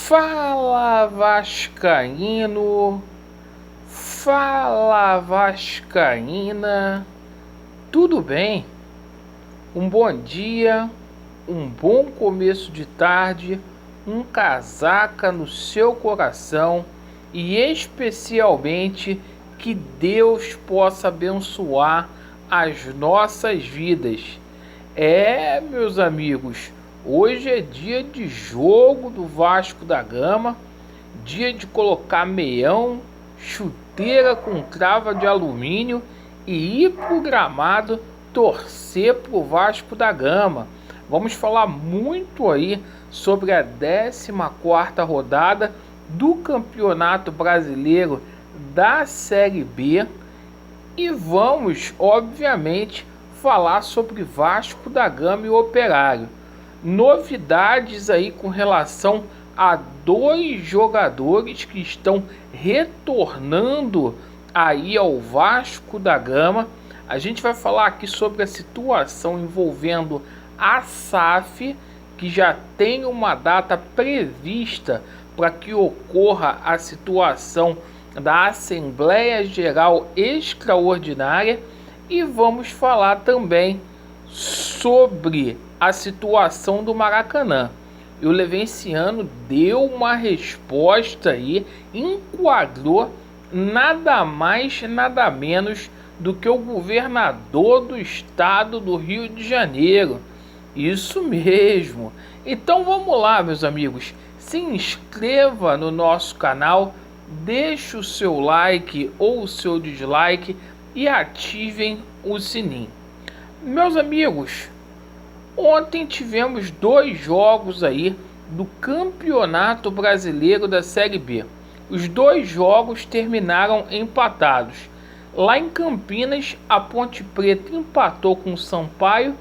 Fala Vascaíno, fala Vascaína, tudo bem? Um bom dia, um bom começo de tarde, um casaca no seu coração e especialmente que Deus possa abençoar as nossas vidas. Meus amigos, hoje é dia de jogo do Vasco da Gama, dia de colocar meião, chuteira com trava de alumínio e ir pro gramado torcer pro Vasco da Gama. Vamos falar muito aí sobre a 14ª rodada do Campeonato Brasileiro da Série B e vamos, obviamente, falar sobre Vasco da Gama e Operário. Novidades aí com relação a dois jogadores que estão retornando aí ao Vasco da Gama. A gente vai falar aqui sobre a situação envolvendo a SAF, que já tem uma data prevista para que ocorra a situação da Assembleia Geral Extraordinária, e vamos falar também sobre a situação do Maracanã. E o Levenciano deu uma resposta aí, enquadrou nada mais, nada menos do que o governador do estado do Rio de Janeiro. Isso mesmo. Então vamos lá, meus amigos. Se inscreva no nosso canal, deixe o seu like ou o seu dislike e ativem o sininho. Meus amigos, ontem tivemos dois jogos aí do Campeonato Brasileiro da Série B. Os dois jogos terminaram empatados. Lá em Campinas, a Ponte Preta empatou com o Sampaio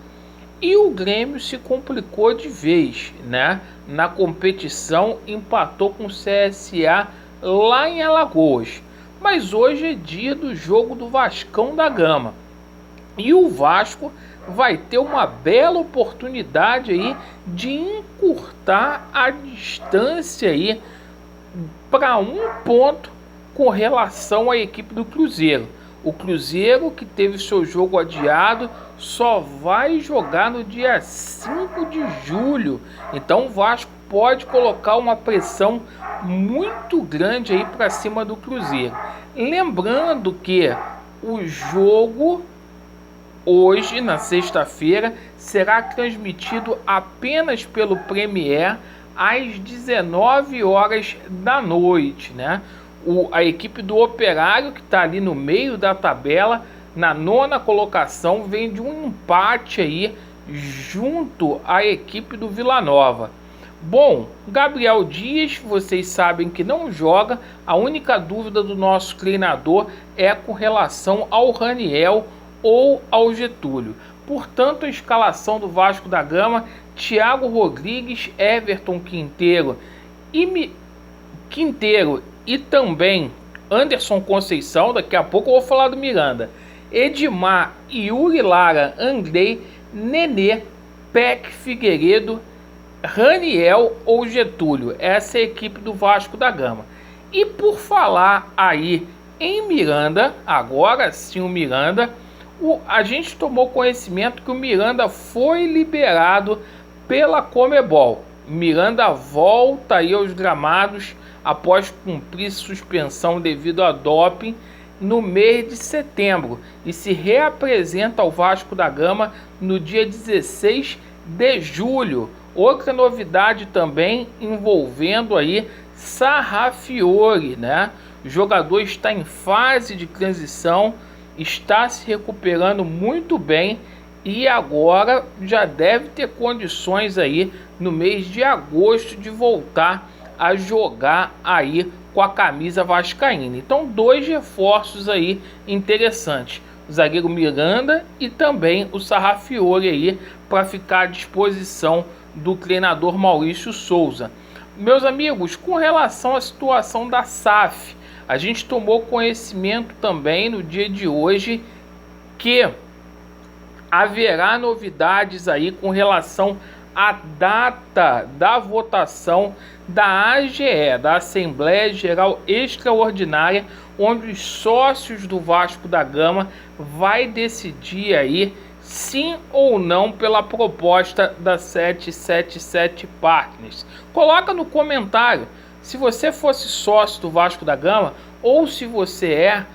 e o Grêmio se complicou de vez, né? Na competição, empatou com o CSA lá em Alagoas. Mas hoje é dia do jogo do Vascão da Gama. E o Vasco vai ter uma bela oportunidade aí de encurtar a distância aí para 1 ponto com relação à equipe do Cruzeiro. O Cruzeiro, que teve seu jogo adiado, só vai jogar no dia 5 de julho. Então o Vasco pode colocar uma pressão muito grande aí para cima do Cruzeiro. Lembrando que o jogo hoje, na sexta-feira, será transmitido apenas pelo Premier às 19 horas da noite, né? A equipe do Operário, que está ali no meio da tabela, na 9ª colocação, vem de um empate aí junto à equipe do Vila Nova. Bom, Gabriel Dias, vocês sabem que não joga. A única dúvida do nosso treinador é com relação ao Raniel ou ao Getúlio. Portanto, a escalação do Vasco da Gama: Thiago Rodrigues, Everton Quinteiro e também Anderson Conceição. Daqui a pouco eu vou falar do Miranda. Edmar, Yuri Lara, Andrei, Nenê, Peck, Figueiredo, Raniel ou Getúlio. Essa é a equipe do Vasco da Gama. E por falar aí em Miranda, agora sim o Miranda, a gente tomou conhecimento que o Miranda foi liberado pela Conmebol. Miranda volta aí aos gramados após cumprir suspensão devido a doping no mês de setembro e se reapresenta ao Vasco da Gama no dia 16 de julho. Outra novidade também envolvendo aí Sarrafiore, né? O jogador está em fase de transição, está se recuperando muito bem e agora já deve ter condições aí no mês de agosto de voltar a jogar aí com a camisa vascaína. Então, dois reforços aí interessantes: o zagueiro Miranda e também o Sarrafiore aí para ficar à disposição do treinador Maurício Souza. Meus amigos, com relação à situação da SAF, a gente tomou conhecimento também no dia de hoje que haverá novidades aí com relação a data da votação da AGE, da Assembleia Geral Extraordinária, onde os sócios do Vasco da Gama vai decidir aí sim ou não pela proposta da 777 Partners. Coloca no comentário se você fosse sócio do Vasco da Gama ou se você é,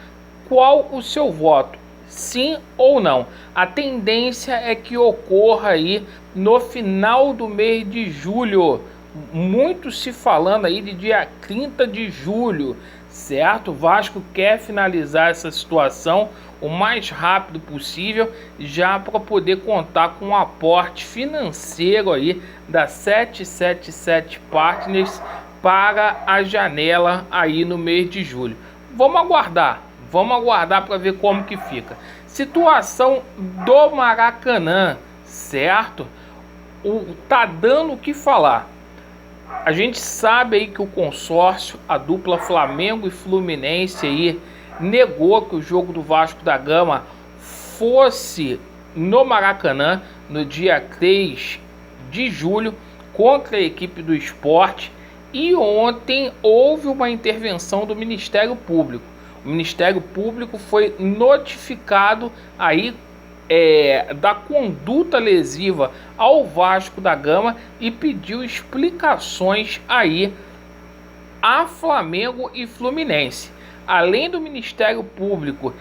qual o seu voto, sim ou não. A tendência é que ocorra aí no final do mês de julho, muito se falando aí de dia 30 de julho, certo? O Vasco quer finalizar essa situação o mais rápido possível, já para poder contar com um aporte financeiro aí da 777 Partners para a janela aí no mês de julho. Vamos aguardar para ver como que fica. Situação do Maracanã, certo? Tá dando o que falar. A gente sabe aí que o consórcio, a dupla Flamengo e Fluminense aí, negou que o jogo do Vasco da Gama fosse no Maracanã no dia 3 de julho contra a equipe do Sport. E ontem houve uma intervenção do Ministério Público. O Ministério Público foi notificado aí da conduta lesiva ao Vasco da Gama e pediu explicações aí a Flamengo e Fluminense. Além do Ministério Público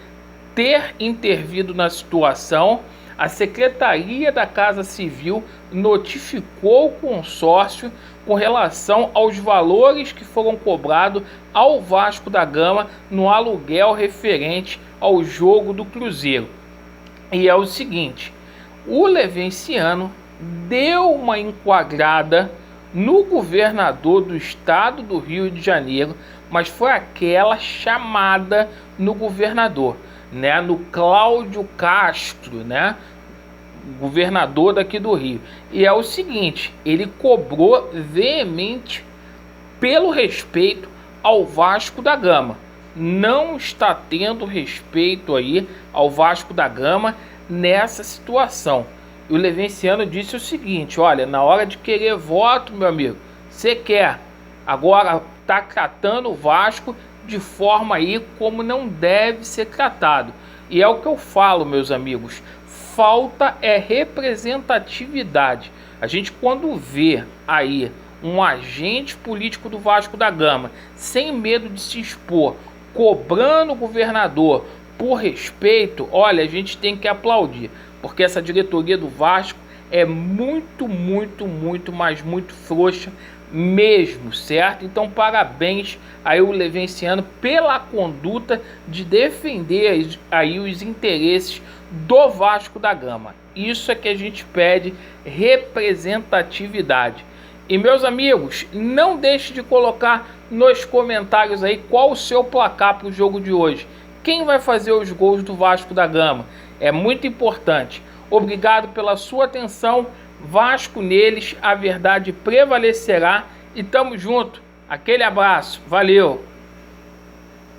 ter intervido na situação, a Secretaria da Casa Civil notificou o consórcio com relação aos valores que foram cobrados ao Vasco da Gama no aluguel referente ao jogo do Cruzeiro. E é o seguinte, o Levenciano deu uma enquadrada no governador do estado do Rio de Janeiro, mas foi aquela chamada no governador, né, no Cláudio Castro, né, governador daqui do Rio. E é o seguinte, ele cobrou veemente pelo respeito ao Vasco da Gama. Não está tendo respeito aí ao Vasco da Gama nessa situação. E o Levenciano disse o seguinte, olha, na hora de querer voto, meu amigo, você quer, agora tá tratando o Vasco de forma aí como não deve ser tratado. E é o que eu falo, meus amigos, falta é representatividade. A gente quando vê aí um agente político do Vasco da Gama, sem medo de se expor, cobrando o governador por respeito, olha, a gente tem que aplaudir, porque essa diretoria do Vasco é muito frouxa mesmo, certo? Então parabéns aí o Levenciano pela conduta de defender aí os interesses do Vasco da Gama. Isso é que a gente pede, representatividade. E meus amigos, não deixe de colocar nos comentários aí qual o seu placar para o jogo de hoje. Quem vai fazer os gols do Vasco da Gama? É muito importante. Obrigado pela sua atenção. Vasco neles, a verdade prevalecerá. E tamo junto. Aquele abraço. Valeu.